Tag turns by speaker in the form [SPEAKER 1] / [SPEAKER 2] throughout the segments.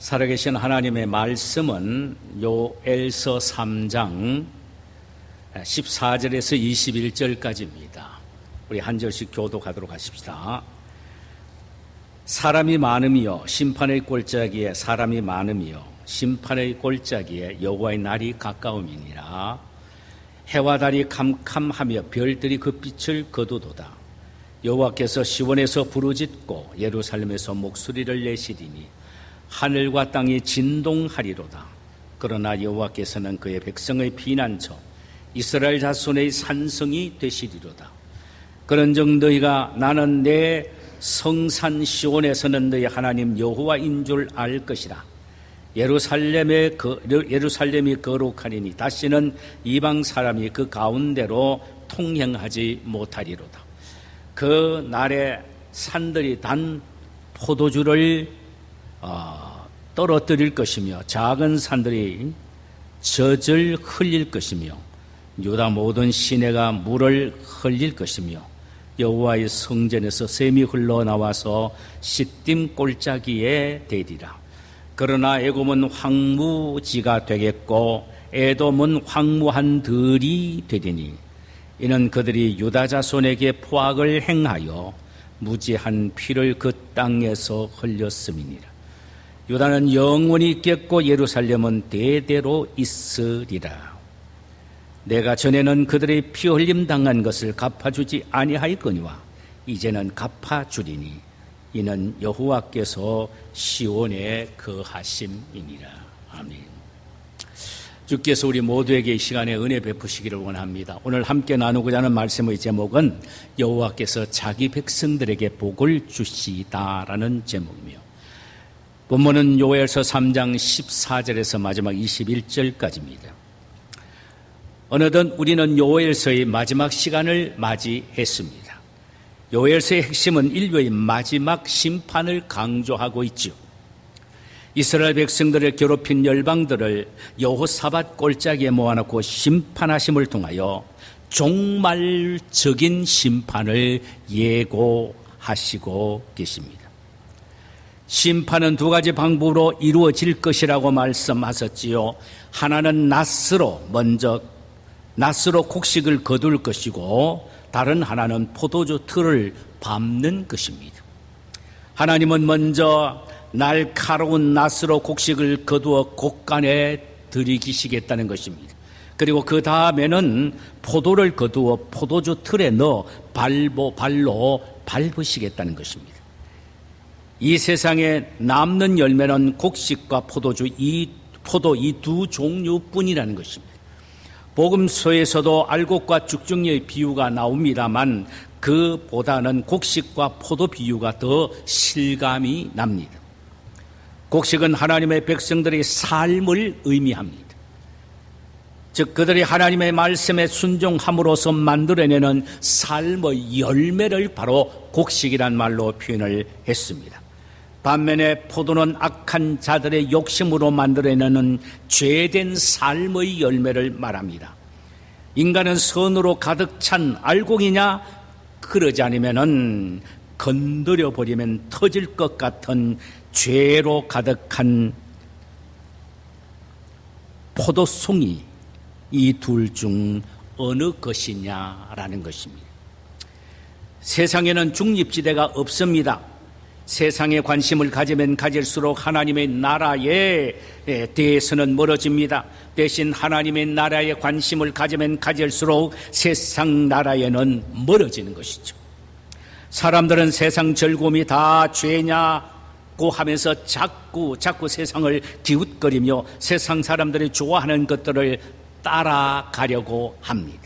[SPEAKER 1] 살아계신 하나님의 말씀은 요엘서 3장 14절에서 21절까지입니다. 우리 한 절씩 교독하도록 하십시다. 사람이 많음이요 심판의 골짜기에 사람이 많음이요 심판의 골짜기에 여호와의 날이 가까움이니라. 해와 달이 캄캄하며 별들이 그 빛을 거두도다. 여호와께서 시온에서 부르짖고 예루살렘에서 목소리를 내시리니 하늘과 땅이 진동하리로다. 그러나 여호와께서는 그의 백성의 피난처 이스라엘 자손의 산성이 되시리로다. 그런즉 너희가 나는 내 성산 시온에서는 너희 하나님 여호와인 줄 알 것이라. 예루살렘이 거룩하리니 다시는 이방 사람이 그 가운데로 통행하지 못하리로다. 그 날에 산들이 단 포도주를 떨어뜨릴 것이며 작은 산들이 젖을 흘릴 것이며 유다 모든 시내가 물을 흘릴 것이며 여호와의 성전에서 샘이 흘러나와서 시딤 골짜기에 되리라. 그러나 애굽은 황무지가 되겠고 에돔은 황무한 들이 되리니 이는 그들이 유다 자손에게 포악을 행하여 무지한 피를 그 땅에서 흘렸음이니라. 유다는 영원히 있겠고 예루살렘은 대대로 있으리라. 내가 전에는 그들의 피 흘림 당한 것을 갚아주지 아니하였거니와 이제는 갚아주리니 이는 여호와께서 시온에 거하심이니라. 아멘. 주께서 우리 모두에게 이 시간에 은혜 베푸시기를 원합니다. 오늘 함께 나누고자 하는 말씀의 제목은 여호와께서 자기 백성들에게 복을 주시다라는 제목이며 본문은 요엘서 3장 14절에서 마지막 21절까지입니다. 어느덧 우리는 요엘서의 마지막 시간을 맞이했습니다. 요엘서의 핵심은 인류의 마지막 심판을 강조하고 있죠. 이스라엘 백성들을 괴롭힌 열방들을 여호사밧 골짜기에 모아놓고 심판하심을 통하여 종말적인 심판을 예고하시고 계십니다. 심판은 두 가지 방법으로 이루어질 것이라고 말씀하셨지요. 하나는 낫으로 곡식을 거둘 것이고 다른 하나는 포도주 틀을 밟는 것입니다. 하나님은 먼저 날카로운 낫으로 곡식을 거두어 곳간에 들이키시겠다는 것입니다. 그리고 그 다음에는 포도를 거두어 포도주 틀에 넣어 발로 밟으시겠다는 것입니다. 이 세상에 남는 열매는 곡식과 포도 이 두 종류뿐이라는 것입니다. 복음서에서도 알곡과 죽중이의 비유가 나옵니다만 그보다는 곡식과 포도 비유가 더 실감이 납니다. 곡식은 하나님의 백성들의 삶을 의미합니다. 즉 그들이 하나님의 말씀에 순종함으로써 만들어내는 삶의 열매를 바로 곡식이란 말로 표현을 했습니다. 반면에 포도는 악한 자들의 욕심으로 만들어내는 죄된 삶의 열매를 말합니다. 인간은 선으로 가득 찬 알곡이냐? 그러지 않으면은 건드려버리면 터질 것 같은 죄로 가득한 포도송이 이 둘 중 어느 것이냐라는 것입니다. 세상에는 중립지대가 없습니다. 세상에 관심을 가지면 가질수록 하나님의 나라에 대해서는 멀어집니다. 대신 하나님의 나라에 관심을 가지면 가질수록 세상 나라에는 멀어지는 것이죠. 사람들은 세상 즐거움이 다 죄냐고 하면서 자꾸 세상을 기웃거리며 세상 사람들이 좋아하는 것들을 따라가려고 합니다.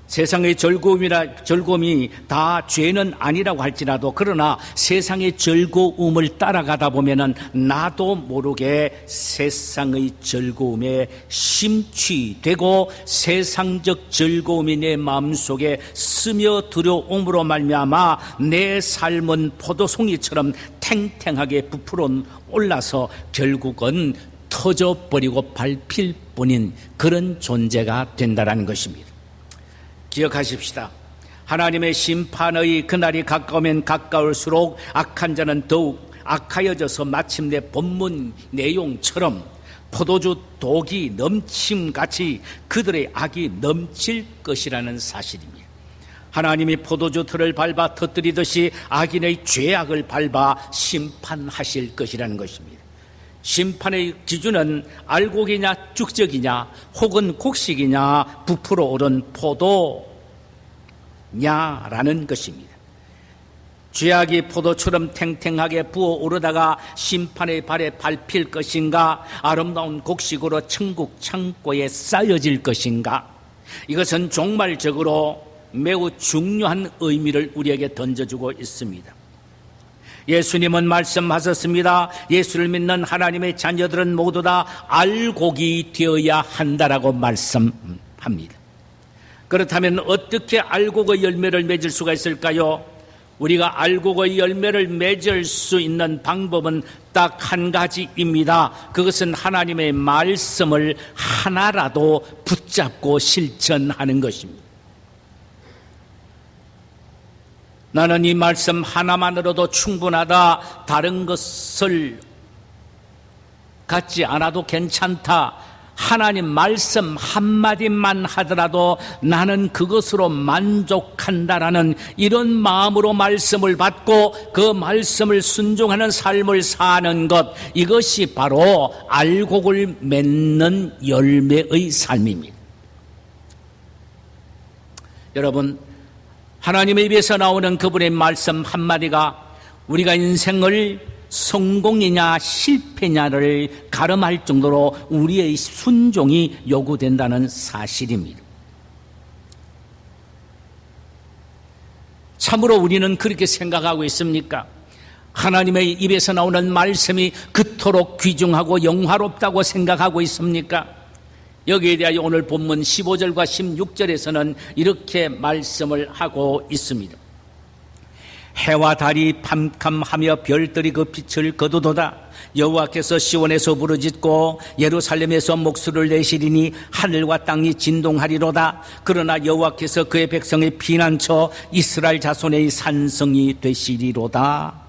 [SPEAKER 1] 세상의 즐거움이 다 죄는 아니라고 할지라도 그러나 세상의 즐거움을 따라가다 보면은 나도 모르게 세상의 즐거움에 심취되고 세상적 즐거움이 내 마음속에 스며들어옴으로 말미암아 내 삶은 포도송이처럼 탱탱하게 부풀어 올라서 결국은 터져버리고 밟힐 뿐인 그런 존재가 된다는 것입니다. 기억하십시다. 하나님의 심판의 그날이 가까우면 가까울수록 악한 자는 더욱 악하여져서 마침내 본문 내용처럼 포도주 독이 넘침같이 그들의 악이 넘칠 것이라는 사실입니다. 하나님이 포도주 틀을 밟아 터뜨리듯이 악인의 죄악을 밟아 심판하실 것이라는 것입니다. 심판의 기준은 알곡이냐 쭉적이냐 혹은 곡식이냐 부풀어 오른 포도냐라는 것입니다. 죄악이 포도처럼 탱탱하게 부어오르다가 심판의 발에 밟힐 것인가, 아름다운 곡식으로 천국 창고에 쌓여질 것인가, 이것은 종말적으로 매우 중요한 의미를 우리에게 던져주고 있습니다. 예수님은 말씀하셨습니다. 예수를 믿는 하나님의 자녀들은 모두 다 알곡이 되어야 한다라고 말씀합니다. 그렇다면 어떻게 알곡의 열매를 맺을 수가 있을까요? 우리가 알곡의 열매를 맺을 수 있는 방법은 딱 한 가지입니다. 그것은 하나님의 말씀을 하나라도 붙잡고 실천하는 것입니다. 나는 이 말씀 하나만으로도 충분하다, 다른 것을 갖지 않아도 괜찮다, 하나님 말씀 한마디만 하더라도 나는 그것으로 만족한다라는 이런 마음으로 말씀을 받고 그 말씀을 순종하는 삶을 사는 것, 이것이 바로 알곡을 맺는 열매의 삶입니다. 여러분, 하나님의 입에서 나오는 그분의 말씀 한마디가 우리가 인생을 성공이냐 실패냐를 가름할 정도로 우리의 순종이 요구된다는 사실입니다. 참으로 우리는 그렇게 생각하고 있습니까? 하나님의 입에서 나오는 말씀이 그토록 귀중하고 영화롭다고 생각하고 있습니까? 여기에 대하여 오늘 본문 15절과 16절에서는 이렇게 말씀을 하고 있습니다. 해와 달이 캄캄하며 별들이 그 빛을 거두도다. 여호와께서 시온에서 부르짖고 예루살렘에서 목소리를 내시리니 하늘과 땅이 진동하리로다. 그러나 여호와께서 그의 백성의 피난처 이스라엘 자손의 산성이 되시리로다.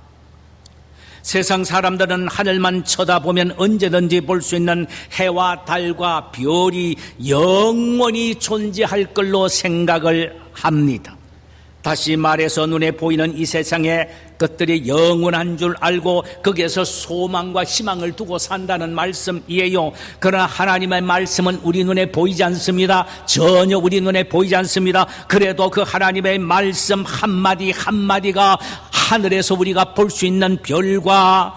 [SPEAKER 1] 세상 사람들은 하늘만 쳐다보면 언제든지 볼 수 있는 해와 달과 별이 영원히 존재할 걸로 생각을 합니다. 다시 말해서 눈에 보이는 이 세상에 것들이 영원한 줄 알고 거기에서 소망과 희망을 두고 산다는 말씀이에요. 그러나 하나님의 말씀은 우리 눈에 보이지 않습니다. 전혀 우리 눈에 보이지 않습니다. 그래도 그 하나님의 말씀 한마디 한마디가 하늘에서 우리가 볼 수 있는 별과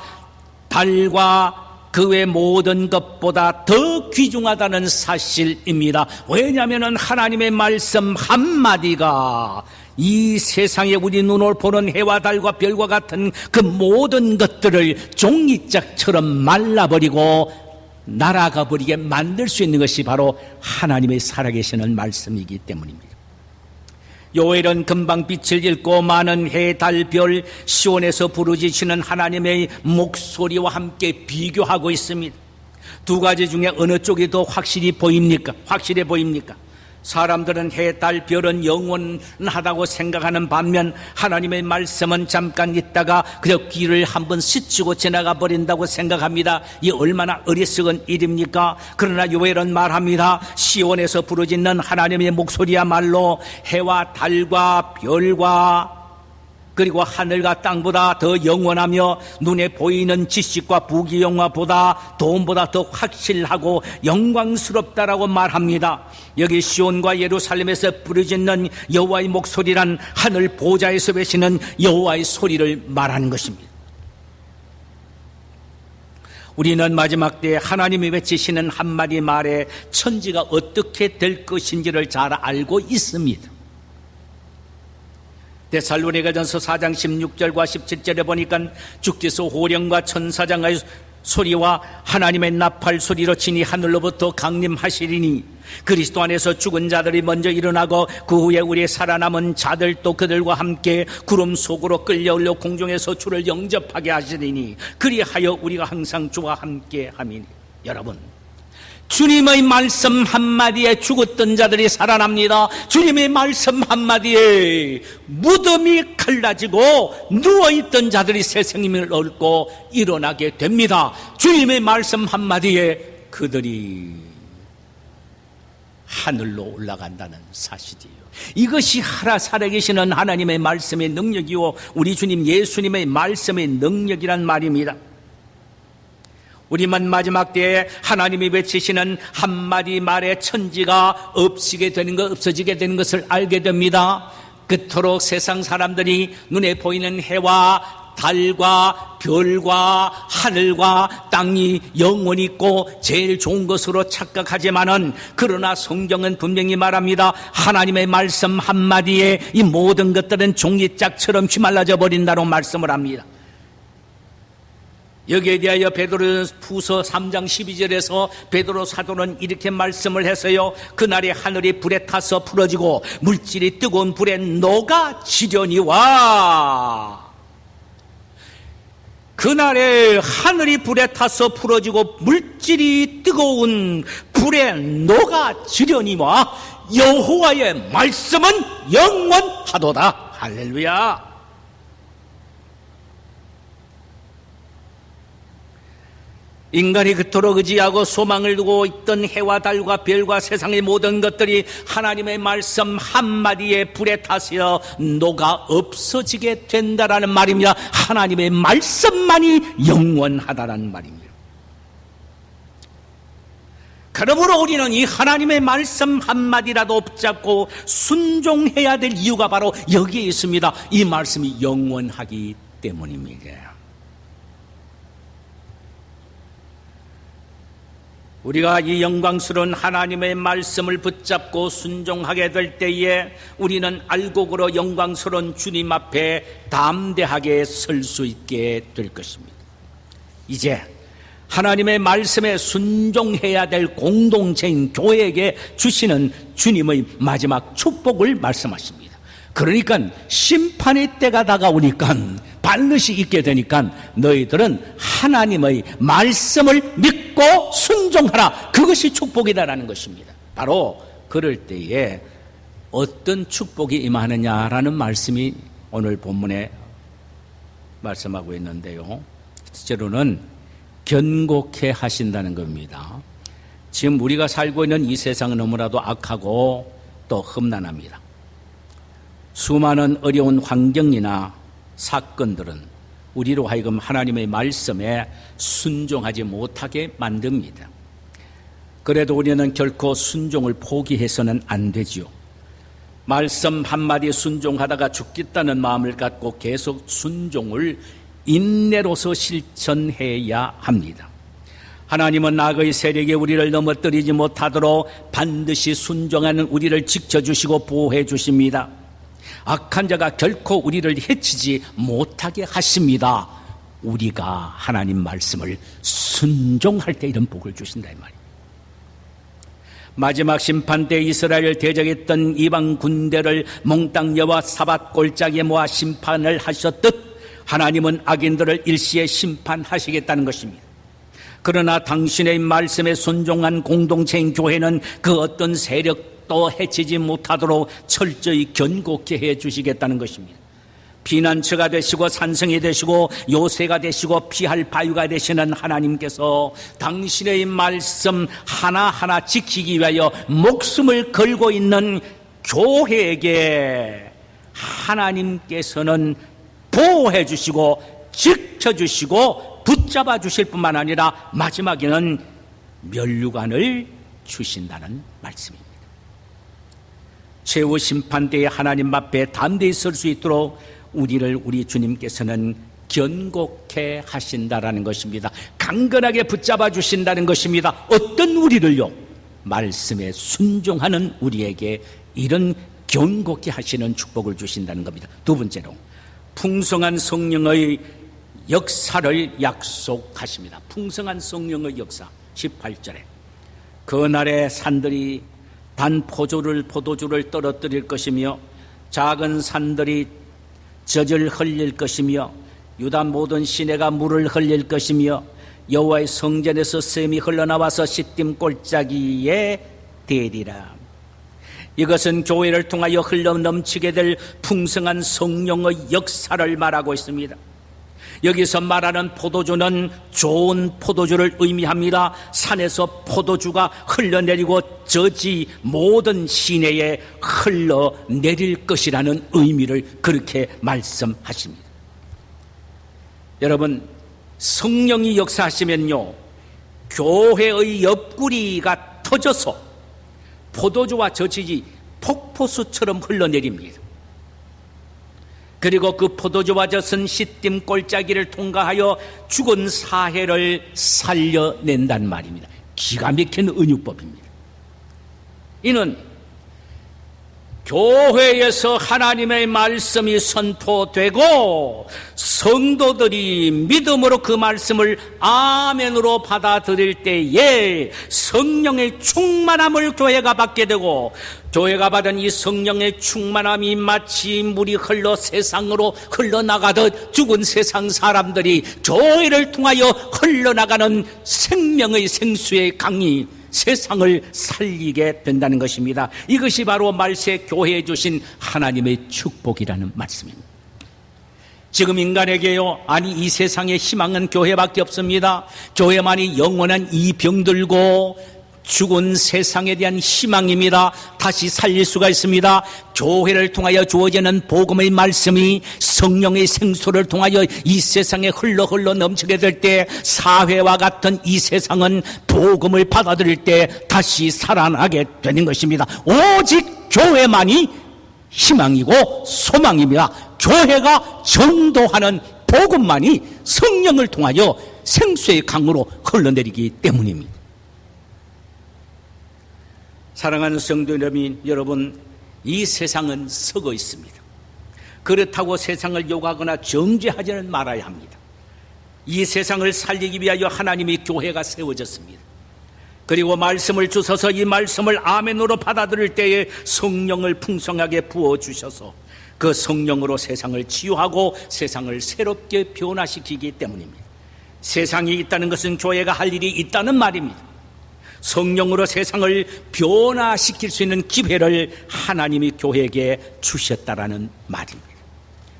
[SPEAKER 1] 달과 그 외 모든 것보다 더 귀중하다는 사실입니다. 왜냐하면 하나님의 말씀 한마디가 이 세상에 우리 눈으로 보는 해와 달과 별과 같은 그 모든 것들을 종이짝처럼 말라버리고 날아가 버리게 만들 수 있는 것이 바로 하나님의 살아계시는 말씀이기 때문입니다. 요엘은 금방 빛을 잃고 많은 해, 달, 별, 시온에서 부르짖으시는 하나님의 목소리와 함께 비교하고 있습니다. 두 가지 중에 어느 쪽이 더 확실해 보입니까? 사람들은 해, 달, 별은 영원하다고 생각하는 반면 하나님의 말씀은 잠깐 있다가 그저 귀를 한번 스치고 지나가 버린다고 생각합니다. 이 얼마나 어리석은 일입니까? 그러나 요엘은 말합니다. 시온에서 부르짖는 하나님의 목소리야말로 해와 달과 별과 그리고 하늘과 땅보다 더 영원하며 눈에 보이는 지식과 부귀영화보다 돈보다 더 확실하고 영광스럽다라고 말합니다. 여기 시온과 예루살렘에서 부르짖는 여호와의 목소리란 하늘 보좌에서 외치는 여호와의 소리를 말하는 것입니다. 우리는 마지막 때에 하나님이 외치시는 한마디 말에 천지가 어떻게 될 것인지를 잘 알고 있습니다. 데살로니가전서 4장 16절과 17절에 보니까 주께서 호령과 천사장의 소리와 하나님의 나팔 소리로 친히 하늘로부터 강림하시리니 그리스도 안에서 죽은 자들이 먼저 일어나고 그 후에 우리의 살아남은 자들도 그들과 함께 구름 속으로 끌려올려 공중에서 주를 영접하게 하시리니 그리하여 우리가 항상 주와 함께 함이니. 여러분, 주님의 말씀 한마디에 죽었던 자들이 살아납니다. 주님의 말씀 한마디에 무덤이 갈라지고 누워있던 자들이 새 생명을 얻고 일어나게 됩니다. 주님의 말씀 한마디에 그들이 하늘로 올라간다는 사실이에요. 이것이 살아계시는 하나님의 말씀의 능력이요, 우리 주님 예수님의 말씀의 능력이란 말입니다. 우리만 마지막 때에 하나님이 외치시는 한마디 말에 천지가 없어지게 되는 것을 알게 됩니다. 그토록 세상 사람들이 눈에 보이는 해와 달과 별과 하늘과 땅이 영원히 있고 제일 좋은 것으로 착각하지만은, 그러나 성경은 분명히 말합니다. 하나님의 말씀 한마디에 이 모든 것들은 종이짝처럼 휘말라져 버린다고 말씀을 합니다. 여기에 대하여 베드로후서 3장 12절에서 베드로 사도는 이렇게 말씀을 해서요, 그날에 하늘이 불에 타서 풀어지고 물질이 뜨거운 불에 녹아지려니와. 그날에 하늘이 불에 타서 풀어지고 물질이 뜨거운 불에 녹아지려니와 여호와의 말씀은 영원하도다. 할렐루야. 인간이 그토록 의지하고 소망을 두고 있던 해와 달과 별과 세상의 모든 것들이 하나님의 말씀 한마디에 불에 타서 녹아 없어지게 된다라는 말입니다. 하나님의 말씀만이 영원하다라는 말입니다. 그러므로 우리는 이 하나님의 말씀 한마디라도 붙잡고 순종해야 될 이유가 바로 여기에 있습니다. 이 말씀이 영원하기 때문입니다. 우리가 이 영광스러운 하나님의 말씀을 붙잡고 순종하게 될 때에 우리는 알곡으로 영광스러운 주님 앞에 담대하게 설 수 있게 될 것입니다. 이제 하나님의 말씀에 순종해야 될 공동체인 교회에게 주시는 주님의 마지막 축복을 말씀하십니다. 그러니까 심판의 때가 다가오니까, 반드시 있게 되니까 너희들은 하나님의 말씀을 믿고 순종하라. 그것이 축복이다라는 것입니다. 바로 그럴 때에 어떤 축복이 임하느냐라는 말씀이 오늘 본문에 말씀하고 있는데요, 첫째로는 견고케 하신다는 겁니다. 지금 우리가 살고 있는 이 세상은 너무나도 악하고 또 험난합니다. 수많은 어려운 환경이나 사건들은 우리로 하여금 하나님의 말씀에 순종하지 못하게 만듭니다. 그래도 우리는 결코 순종을 포기해서는 안 되지요. 말씀 한마디 순종하다가 죽겠다는 마음을 갖고 계속 순종을 인내로서 실천해야 합니다. 하나님은 악의 세력에 우리를 넘어뜨리지 못하도록 반드시 순종하는 우리를 지켜주시고 보호해 주십니다. 악한 자가 결코 우리를 해치지 못하게 하십니다. 우리가 하나님 말씀을 순종할 때 이런 복을 주신다 이 말입니다. 마지막 심판 때 이스라엘을 대적했던 이방 군대를 몽땅 여와 사밧 골짜기에 모아 심판을 하셨듯 하나님은 악인들을 일시에 심판하시겠다는 것입니다. 그러나 당신의 말씀에 순종한 공동체인 교회는 그 어떤 세력도 해치지 못하도록 철저히 견고케 해주시겠다는 것입니다. 피난처가 되시고 산성이 되시고 요새가 되시고 피할 바위가 되시는 하나님께서 당신의 말씀 하나하나 지키기 위하여 목숨을 걸고 있는 교회에게 하나님께서는 보호해 주시고 지켜주시고 붙잡아 주실 뿐만 아니라 마지막에는 면류관을 주신다는 말씀입니다. 최후 심판대에 하나님 앞에 담대히 설 수 있도록 우리 주님께서는 견고케 하신다라는 것입니다. 강건하게 붙잡아 주신다는 것입니다. 어떤 우리를요? 말씀에 순종하는 우리에게 이런 견고케 하시는 축복을 주신다는 겁니다. 두 번째로 풍성한 성령의 역사를 약속하십니다. 풍성한 성령의 역사 18절에 그날에 산들이 단 포도주를 떨어뜨릴 것이며 작은 산들이 젖을 흘릴 것이며 유다 모든 시내가 물을 흘릴 것이며 여호와의 성전에서 샘이 흘러나와서 시딤 골짜기에 대리라. 이것은 교회를 통하여 흘러넘치게 될 풍성한 성령의 역사를 말하고 있습니다. 여기서 말하는 포도주는 좋은 포도주를 의미합니다. 산에서 포도주가 흘러내리고 저지 모든 시내에 흘러내릴 것이라는 의미를 그렇게 말씀하십니다. 여러분, 성령이 역사하시면요, 교회의 옆구리가 터져서 포도주와 젖이 폭포수처럼 흘러내립니다. 그리고 그 포도주와 젖은 시딤 골짜기를 통과하여 죽은 사해를 살려낸단 말입니다. 기가 막힌 은유법입니다. 이는 교회에서 하나님의 말씀이 선포되고 성도들이 믿음으로 그 말씀을 아멘으로 받아들일 때에 성령의 충만함을 교회가 받게 되고, 교회가 받은 이 성령의 충만함이 마치 물이 흘러 세상으로 흘러나가듯 죽은 세상 사람들이 교회를 통하여 흘러나가는 생명의 생수의 강이 세상을 살리게 된다는 것입니다. 이것이 바로 말세 교회에 주신 하나님의 축복이라는 말씀입니다. 지금 인간에게요, 아니 이 세상의 희망은 교회밖에 없습니다. 교회만이 영원한 이 병들고 죽은 세상에 대한 희망입니다. 다시 살릴 수가 있습니다. 교회를 통하여 주어지는 복음의 말씀이 성령의 생수를 통하여 이 세상에 흘러 넘치게 될 때 사회와 같은 이 세상은 복음을 받아들일 때 다시 살아나게 되는 것입니다. 오직 교회만이 희망이고 소망입니다. 교회가 전도하는 복음만이 성령을 통하여 생수의 강으로 흘러내리기 때문입니다. 사랑하는 성도 여러분, 이 세상은 썩어 있습니다. 그렇다고 세상을 욕하거나 정죄하지는 말아야 합니다. 이 세상을 살리기 위하여 하나님의 교회가 세워졌습니다. 그리고 말씀을 주셔서 이 말씀을 아멘으로 받아들일 때에 성령을 풍성하게 부어주셔서 그 성령으로 세상을 치유하고 세상을 새롭게 변화시키기 때문입니다. 세상이 있다는 것은 교회가 할 일이 있다는 말입니다. 성령으로 세상을 변화시킬 수 있는 기회를 하나님이 교회에게 주셨다라는 말입니다.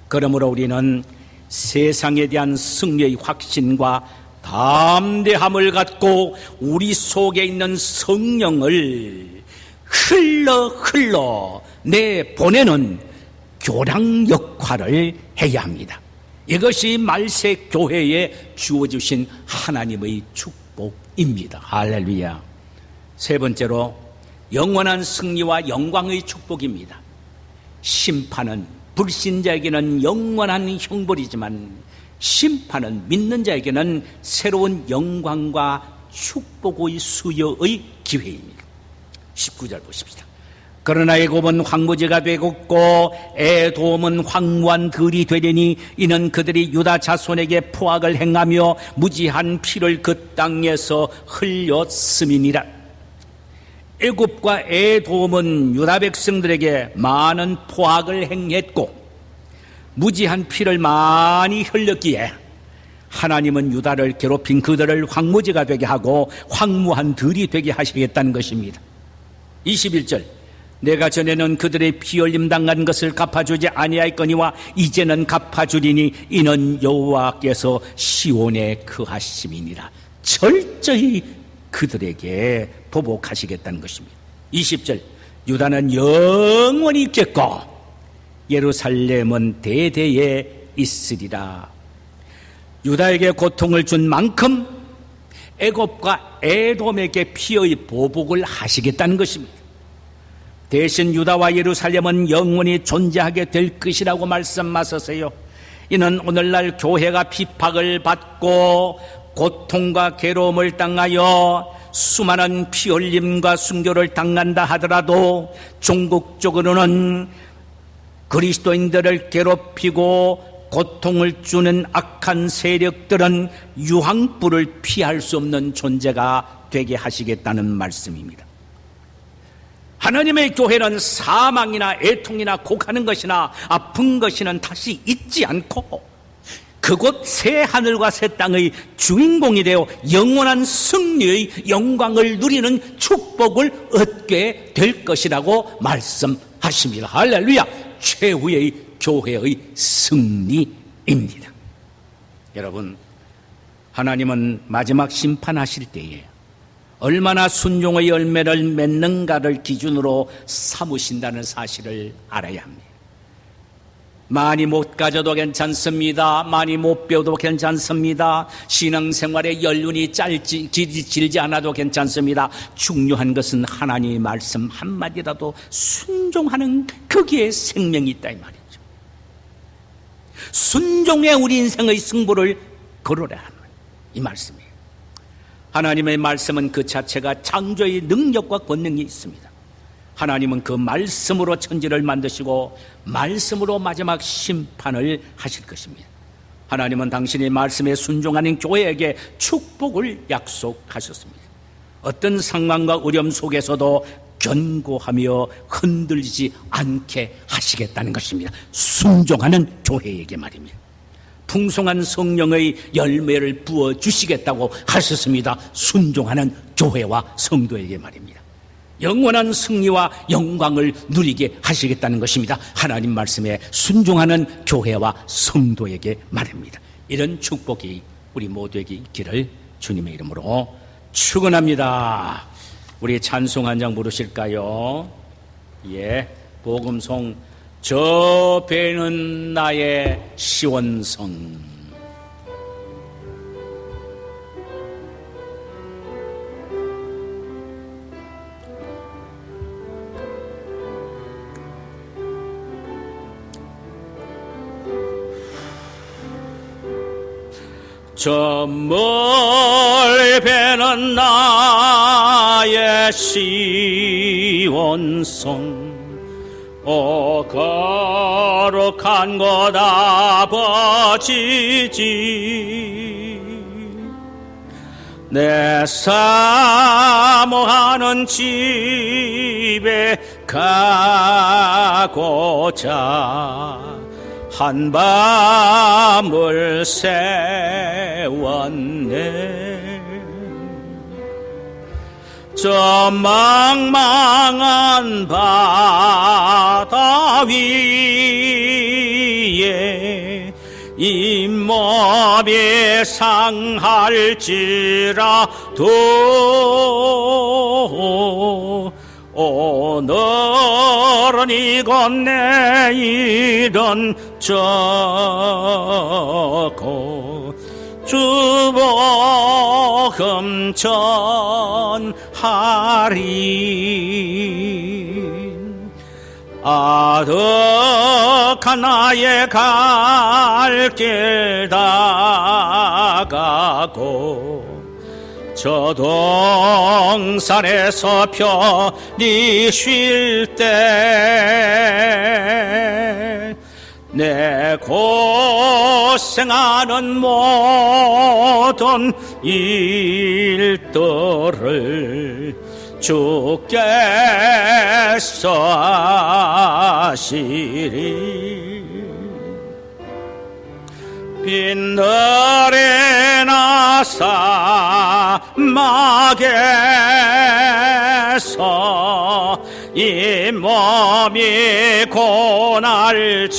[SPEAKER 1] 그러므로 우리는 세상에 대한 승리의 확신과 담대함을 갖고 우리 속에 있는 성령을 흘러 내보내는 교량 역할을 해야 합니다. 이것이 말세 교회에 주어주신 하나님의 축복입니다. 할렐루야. 세 번째로 영원한 승리와 영광의 축복입니다. 심판은 불신자에게는 영원한 형벌이지만 심판은 믿는 자에게는 새로운 영광과 축복의 수여의 기회입니다. 19절 보십시다. 그러나 애굽은 황무지가 되었고 에돔은 황무한 들이 되리니 이는 그들이 유다 자손에게 포악을 행하며 무지한 피를 그 땅에서 흘렸음이니라. 애굽과 에돔은 유다 백성들에게 많은 포악을 행했고 무지한 피를 많이 흘렸기에 하나님은 유다를 괴롭힌 그들을 황무지가 되게 하고 황무한 들이 되게 하시겠다는 것입니다. 21절. 내가 전에는 그들의 피 흘림 당한 것을 갚아주지 아니하였거니와 이제는 갚아주리니 이는 여호와께서 시온에 거하심이니라. 철저히 그들에게 보복하시겠다는 것입니다. 20절. 유다는 영원히 있겠고 예루살렘은 대대에 있으리라. 유다에게 고통을 준 만큼 애굽과 에돔에게 피의 보복을 하시겠다는 것입니다. 대신 유다와 예루살렘은 영원히 존재하게 될 것이라고 말씀하셨어요. 이는 오늘날 교회가 핍박을 받고 고통과 괴로움을 당하여 수많은 피 흘림과 순교를 당한다 하더라도 종국적으로는 그리스도인들을 괴롭히고 고통을 주는 악한 세력들은 유황불을 피할 수 없는 존재가 되게 하시겠다는 말씀입니다. 하나님의 교회는 사망이나 애통이나 곡하는 것이나 아픈 것이는 다시 잊지 않고 그곳 새 하늘과 새 땅의 주인공이 되어 영원한 승리의 영광을 누리는 축복을 얻게 될 것이라고 말씀하십니다. 할렐루야! 최후의 교회의 승리입니다. 여러분, 하나님은 마지막 심판하실 때에 얼마나 순종의 열매를 맺는가를 기준으로 삼으신다는 사실을 알아야 합니다. 많이 못 가져도 괜찮습니다. 많이 못 배워도 괜찮습니다. 신앙생활의 연륜이 길지 않아도 괜찮습니다. 중요한 것은 하나님의 말씀 한마디라도 순종하는 거기에 생명이 있다 이 말이죠. 순종에 우리 인생의 승부를 걸어라 하는 이 말씀이에요. 하나님의 말씀은 그 자체가 창조의 능력과 권능이 있습니다. 하나님은 그 말씀으로 천지를 만드시고 말씀으로 마지막 심판을 하실 것입니다. 하나님은 당신의 말씀에 순종하는 교회에게 축복을 약속하셨습니다. 어떤 상황과 어려움 속에서도 견고하며 흔들리지 않게 하시겠다는 것입니다. 순종하는 교회에게 말입니다. 풍성한 성령의 열매를 부어주시겠다고 하셨습니다. 순종하는 교회와 성도에게 말입니다. 영원한 승리와 영광을 누리게 하시겠다는 것입니다. 하나님 말씀에 순종하는 교회와 성도에게 말입니다. 이런 축복이 우리 모두에게 있기를 주님의 이름으로 축원합니다. 우리 찬송 한 장 부르실까요? 예, 복음송 저 배는 나의 시원성. 저 멀리 배는 나의 시원성. 거룩한 곳 아버지지. 내 사모하는 집에 가고자 한 밤을 세웠네. 저 망망한 바다 위에 잇몸이 상할지라도 오늘은 이곳 내일은 저곳 주복음 전하리. 아득한 나의 갈 길 다가고 저 동산에서 편히 쉴 때 내 고생하는 모든 일들을 주께서 하시리. 빈들이나 사막에서 이 몸이 고날지라도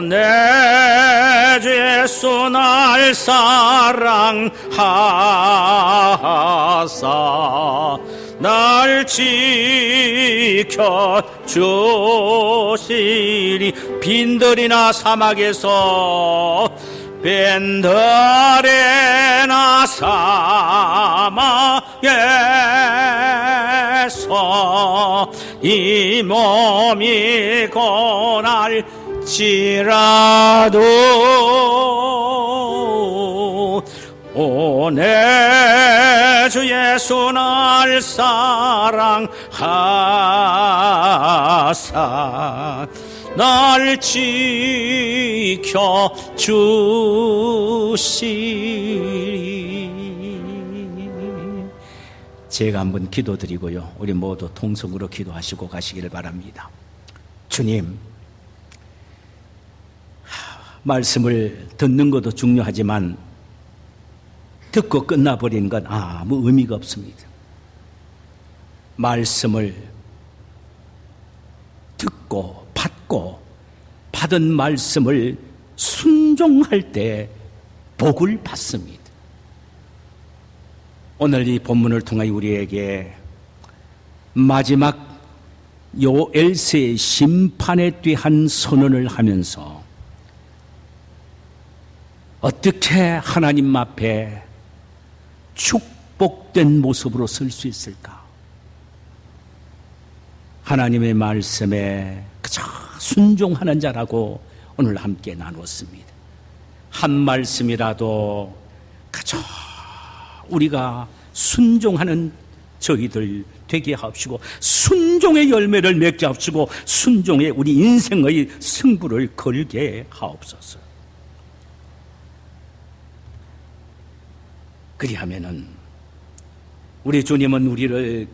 [SPEAKER 1] 내 주 예수 날 사랑하사 날 지켜주시리. 빈들이나 사막에서 빈들이나 사막에서 이 몸이 고날지라도 내 주 예수 날 사랑하사 날 지켜주시리. 제가 한번 기도드리고요, 우리 모두 통성으로 기도하시고 가시기를 바랍니다. 주님, 말씀을 듣는 것도 중요하지만 듣고 끝나버리는 건 아무 의미가 없습니다. 말씀을 듣고 받고 받은 말씀을 순종할 때 복을 받습니다. 오늘 이 본문을 통하여 우리에게 마지막 요엘세의 심판에 대한 선언을 하면서 어떻게 하나님 앞에 축복된 모습으로 설 수 있을까? 하나님의 말씀에 그저 순종하는 자라고 오늘 함께 나눴습니다. 한 말씀이라도 그저 우리가 순종하는 저희들 되게 하옵시고 순종의 열매를 맺게 하옵시고 순종의 우리 인생의 승부를 걸게 하옵소서. 그리하면은 우리 주님은 우리를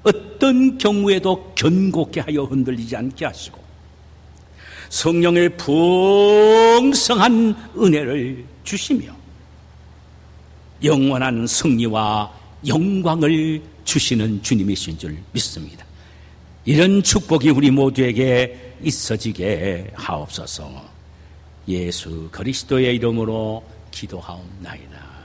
[SPEAKER 1] 어떤 경우에도 견고케 하여 흔들리지 않게 하시고 성령의 풍성한 은혜를 주시며 영원한 승리와 영광을 주시는 주님이신 줄 믿습니다. 이런 축복이 우리 모두에게 있어지게 하옵소서. 예수 그리스도의 이름으로 기도하옵나이다.